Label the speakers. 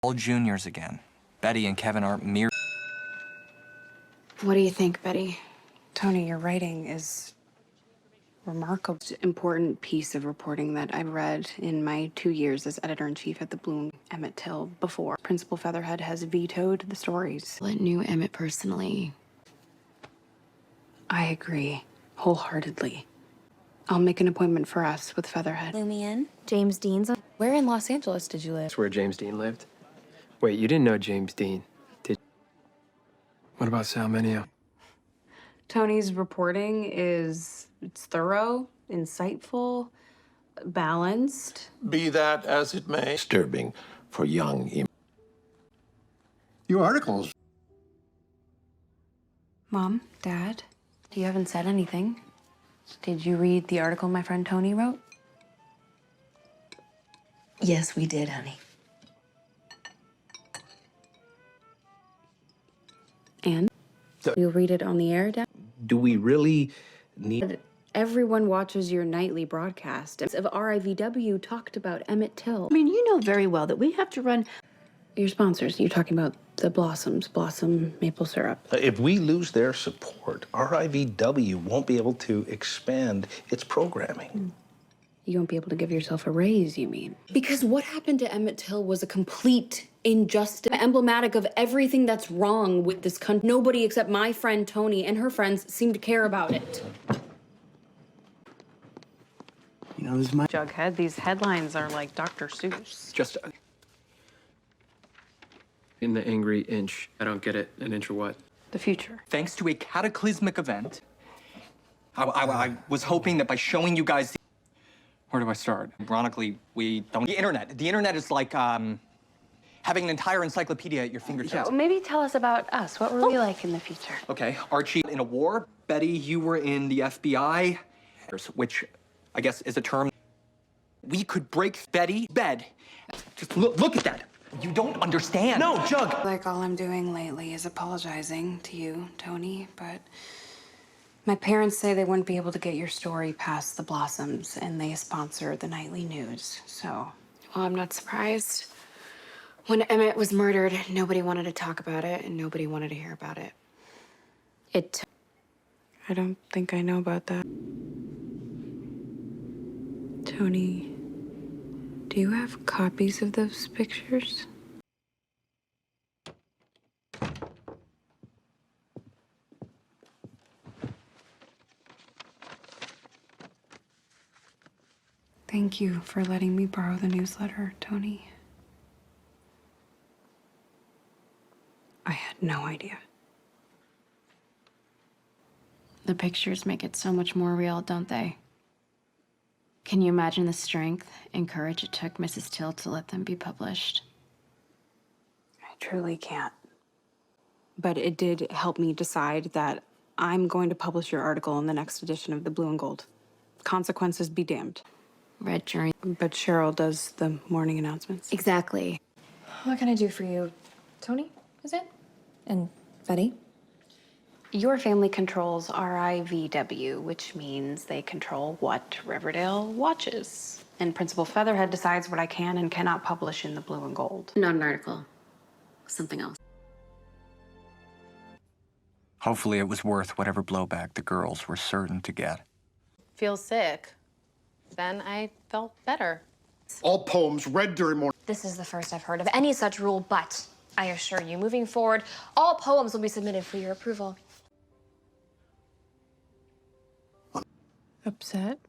Speaker 1: All juniors again. Betty and Kevin aren't mere.
Speaker 2: What do you think, Betty? Tony, your writing is remarkable. It's an important piece of reporting that I read in my 2 years as editor-in-chief at the Bloom. Emmett Till before. Principal Featherhead has vetoed the stories.
Speaker 3: I knew Emmett personally.
Speaker 2: I agree, wholeheartedly. I'll make an appointment for us with Featherhead.
Speaker 4: Lumian, James Dean's.
Speaker 3: Where in Los Angeles did you live?
Speaker 5: That's where James Dean lived. Wait, you didn't know James Dean, did you? What about Sal Mineo?
Speaker 2: Tony's reporting it's thorough, insightful, balanced.
Speaker 6: Be that as it may.
Speaker 7: Disturbing for young.
Speaker 6: Your articles.
Speaker 2: Mom, Dad, you haven't said anything. Did you read the article my friend Tony wrote?
Speaker 4: Yes, we did, honey.
Speaker 2: And? You'll read it on the air, Dad?
Speaker 7: Do we really need...
Speaker 2: Everyone watches your nightly broadcast. Of RIVW talked about Emmett Till.
Speaker 4: I mean, you know very well that we have to run.
Speaker 2: Your sponsors, you're talking about the Blossom maple syrup.
Speaker 8: If we lose their support, RIVW won't be able to expand its programming.
Speaker 2: You won't be able to give yourself a raise, you mean? Because what happened to Emmett Till was a complete injustice, emblematic of everything that's wrong with this country. Nobody except my friend Tony and her friends seem to care about it.
Speaker 7: You know, this is my...
Speaker 2: Jughead, these headlines are like Dr. Seuss.
Speaker 5: Just in the angry inch. I don't get it. An inch or what?
Speaker 2: The future.
Speaker 1: Thanks to a cataclysmic event, I was hoping that by showing you guys. Where do I start? Ironically, we don't. The internet. The internet is like having an entire encyclopedia at your fingertips.
Speaker 2: Yeah, well, maybe tell us about us. What were we like in the future?
Speaker 1: Okay, Archie in a war. Betty, you were in the FBI, which I guess is a term. We could break Betty's bed. Just look at that. You don't understand.
Speaker 8: No, Jug!
Speaker 2: Like all I'm doing lately is apologizing to you, Tony, but my parents say they wouldn't be able to get your story past the Blossoms, and they sponsor the nightly news, so. Well, I'm not surprised. When Emmett was murdered, nobody wanted to talk about it, and nobody wanted to hear about it. I don't think I know about that. Tony, do you have copies of those pictures? Thank you for letting me borrow the newsletter, Tony. I had no idea.
Speaker 3: The pictures make it so much more real, don't they? Can you imagine the strength and courage it took Mrs. Till to let them be published?
Speaker 2: I truly can't. But it did help me decide that I'm going to publish your article in the next edition of the Blue and Gold. Consequences be damned.
Speaker 3: Red during.
Speaker 2: But Cheryl does the morning announcements.
Speaker 3: Exactly.
Speaker 4: What can I do for you? Tony, is it? And Betty?
Speaker 2: Your family controls RIVW, which means they control what Riverdale watches. And Principal Featherhead decides what I can and cannot publish in the Blue and Gold.
Speaker 3: Not an article. Something else.
Speaker 1: Hopefully it was worth whatever blowback the girls were certain to get.
Speaker 9: Feel sick. Then I felt better.
Speaker 6: All poems read during morning.
Speaker 4: This is the first I've heard of any such rule, but I assure you, moving forward, all poems will be submitted for your approval.
Speaker 2: Upset?